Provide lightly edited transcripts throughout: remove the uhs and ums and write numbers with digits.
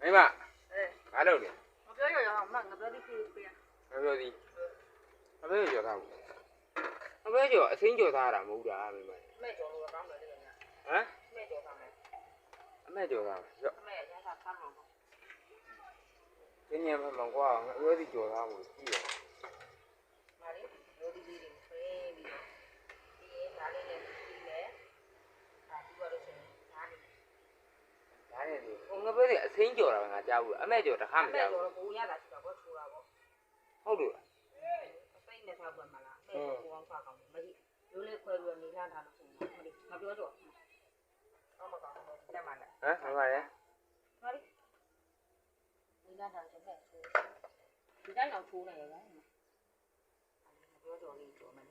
哎妈，哪路的？我表姐要买，我表弟可以背。我表弟，我表弟叫他，我表弟叫谁叫他了？没叫他没买。没叫我刚买这个呢。啊？没叫他买。没叫他，叫。没叫他看嘛。今年他们挂，我表弟叫他没去。哪里？表弟的飞的，哪里的飞嘞？啊，这个就是哪里？哪里的？我表弟谁叫了？我家务，没叫他，他没叫。没叫了，不也来是我出来不？好多。所以那才问嘛啦，没叫我往发讲，没有嘞快乐你看他的什么？没的，他表叫。我们讲的是干嘛的？啊，干嘛的？哪里？你看他现在出，你家要出来了。表叫你做嘛？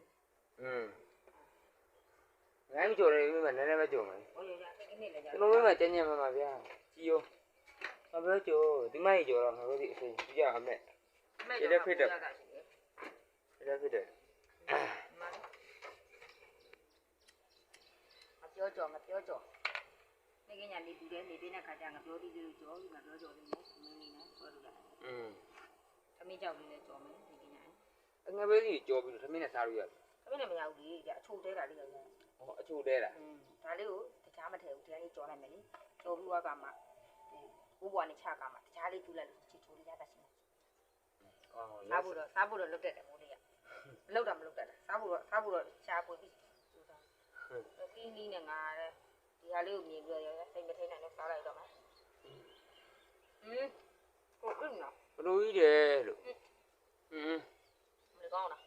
俺叫的，你们那边叫吗？我有家这个没来家。我们今年妈妈别，只有，我表叫，你妈也叫了，我表弟谁？比较没。这个配的。这个配的。我表叫，那个人你不来那边那看见我表弟就叫，我表叫你没呢，说的了。他没叫你来叫没，那个人。我表弟叫不，他没那啥路呀。他没那么要的，出得来的个人。哦，出得了。他了，他家没头，天你叫来没呢？叫不我干嘛？我管你吃干嘛？家里出来去处理家的事。哦。啥不了录得的我的呀，录得没录得的？啥不了下不的。今年啊，底下六米个呀，谁没听那少来着吗？我跟呢。路一点路。没讲了。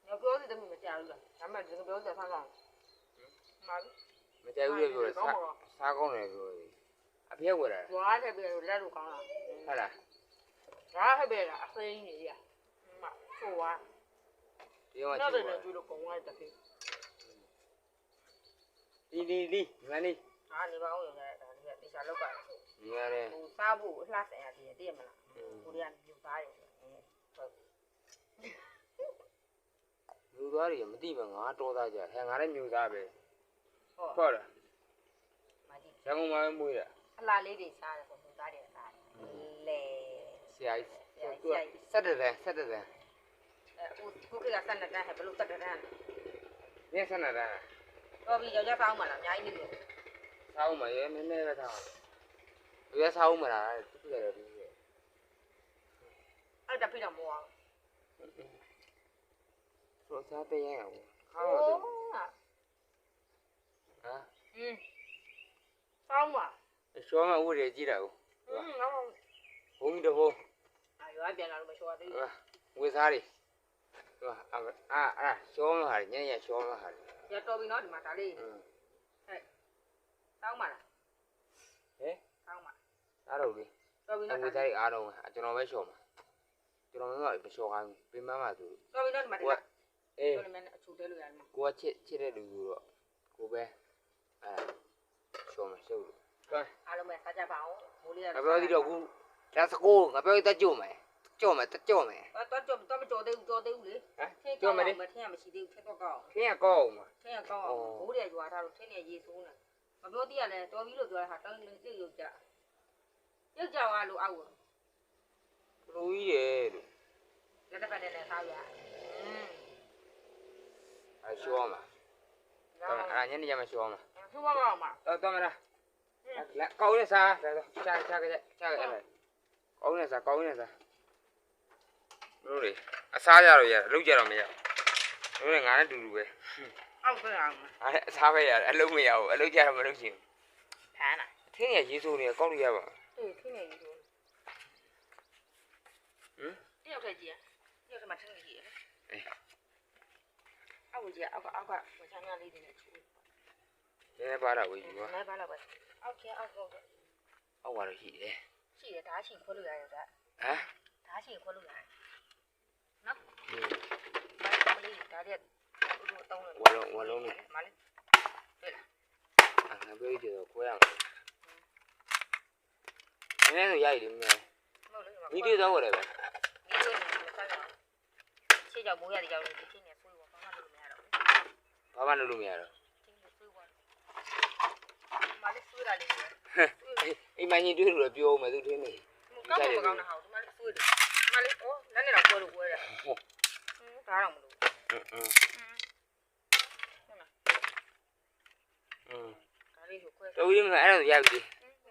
要表弟都没加入了，咱们这个表弟在上上。没加入了，啥讲来着？啊，别过来。我才别来路讲了。好了。我还别了，所以你呀，说啊。那的人就是公安的去。你看你。啊，你把我用来，你下楼管。你看嘞。有啥不拉生呀？这点么啦？我俩有啥用？မျိုးသားတွေမသိပဲငါတော်သားကြဟဲ့ငါလည်းမျိုးသားပဲဟုတ်လားရန်ကုန်မှာမွေးတာ အလားလေးတွေစားတယ်မျိုးသားတွေစားတယ်လေဆရာကြီးသူက17တန်းခုခေတ်က12တန်းဟဲ့ဘလို့17တန်းည17တန်းတော်ပြီယောက်ျားစားအောင်မလားအများကြီးနေလို့စားအောင်မရဲနည်းနည်းပဲထားရဲစားအောင်မလားတူတူတယ်ပြီးအဲ့ဒါပြတော့မောအောင်说啥不一样？看我的。啊？烧嘛？烧嘛，我这记得。红的红。哎，有那边那么烧的。为啥哩？是吧？烧嘛哈，年年烧嘛哈。要招兵那地嘛，咋哩？哎，烧嘛啦？哎？烧嘛？哪路的？招兵那。为啥哩？阿龙啊，就那么烧嘛。就那么不烧干，被妈妈做。招兵那地嘛的。အေးချုပ်တယ်လို့ရတယ်မကိုကချစ်တဲ့လူဆိုတော့ကိုပဲရှော့မရှုပ်လို့ကဲအားလုံးပဲစားကြပါအောင်မိုးလေးရငါပြောသေးတော့ခုဒါစကိုငါပြောတက်ကြုံမယ်တော့မကြော်သေးဘူးလေကြော်မယ်လေမထင်ရမရှိသေးဘူးထက်တော့ကောင်းခင်းရကောင်းမှာထင်ရကောင်းအောင်မိုးလေးရွာထားလို့ထင်းနေရေဆိုးနေမပြောသေးရလဲတော်ပြီလို့ပြောတာဟာတောင်းလေးသိရုပ်ကြသွားလို့အောက်လူကြီးတယ်လို့လက်တစ်ဖက်နဲ့စားရရှော့မှာအဲ့ညနေကျမှရှော့မှာသူ့ဘာမှမတော့မလားလက်ကောင်းနေစားဒါချာအဲ့ကောင်းနေစားတို့လေအစားကြတော့ရအလုပ်ကြတော့မရတို့လည်းငါနဲ့တူတူပဲအောက်ပြန်အောင်အဲ့အစားပဲရအလုပ်မရဘူးအလုပ်ကြတော့မလုပ်ချင်ဖမ်းလာထင်းရရေးဆိုးနေကောက်လို့ရပါထင်းနေရေးဆိုးတယောက်တည်းကြီးတယောက်တည်းမှထင်းနေကြီးအောက်ကြီးအောက်ကဝချမ်းများလေးတွေနဲ့ချိုးနည်းပါတော့ဝေးယူပါနည်းပါတော့ပဲအောက်ကတော့ရှိတယ်ဓာတ်ရှိခွဲလို့ရတယ်ဓာတ်ဓာတ်ရှိခွဲလို့ရတယ်နော်မလေးဒါရက်တို့တောင်းလို့ဝလုံးနဲ့မလေးတွေ့လားငါပြောကြည့်တော့ခွဲရမယ်နည်းနည်းဆိုရိုက်တယ်မြန်မီဒီတော့ရတယ်ပဲမီဒီမဆိုင်အောင်ရှေ့ကြောက်မိုးရတဲ့ကြောက်လို့ဒီချင်းနဲ့ဆွေးပေါ်ဘာမှလုပ်လို့မရတော့ဘာမှလုပ်လို့မရတော့ချင်းဆွေးပေါ်မလေးဆွေးတာလေး အိမ်မကြီးတွေ့လို့ပြောမယ်သူထင်းနေ ကောင်းမကောင်းတာဟာဒီမှာလေးဆွေးတယ်ဒီမှာလေးအော်လက်နဲ့တော့ပွဲလို့ပွဲတယ်ဒါတော့မလို့ဒါလေးကိုခွဲ တော်ပြီမအဲ့ဒါရပြီ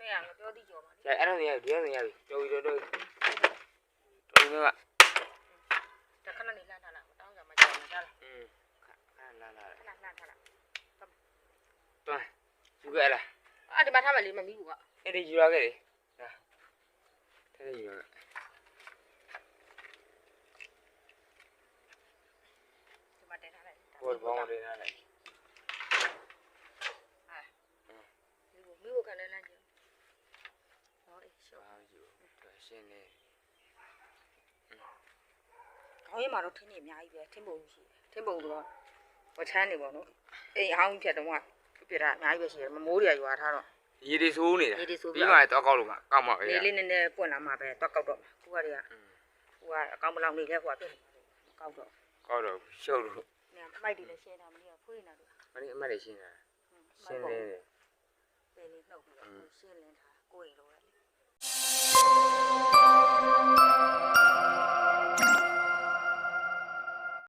နေရမပြောသေးကြော်ပါလေ အဲ့ဒါရပြီတော်ပြီတော်ပြီမ တခဏနေလှမ်းထားလားတောင်းကြမှာကြောက်နေတာလား ခါလာလာ ခဏလှမ်းထားလား တွန်းယူခဲ့လား အဲ့ဒီမှာထားမယ်လေမမီးဘူးက အဲ့ဒီယူရခဲ့လေဟာတဲ့ယူရ ဒီမှာတင်ထားလိုက် ဘောဘောင်းလေးနားလိုက် မီးဘူးခံနေလမ်းကြည့်ဟောအေးရှော့ ဘာယူရှင်းနေ ခေါင်းရင်းမှာတော့ထင်းနေအများကြီးပဲထင်းပုံရှိထင်းပုံဆိုတော့ဝချမ်းနေပေါ့နော်အေးအဟောင်းဖြတ်တော့ကပြတာအများကြီးပဲရှိတယ်မမိုးတွေကရွာထားတော့ ရေတွေဆိုးနေတာပြီးမှတော့ကောက်လို့ကကောက်မှာပဲ လေးလေးနည်းနည်းပွင့်လာမှပဲတော့ကောက်တော့ခုကတည်းကဟိုကအကောင်မလောင်နေလဲဟိုကပြည့်နေကောက်တော့ ကောက်တော့ရှုပ်လို့ နေမိုက်တွေလည်းရှင်းတာမင်းကဖွေးနေတာလို့ မနေ့အမတ်လေးရှင်းတာရှင်းနေတယ် ပင်လေးနှုတ်ပြီးတော့ရှင်းလင်းထားကိုယ်ရင်လိုလဲ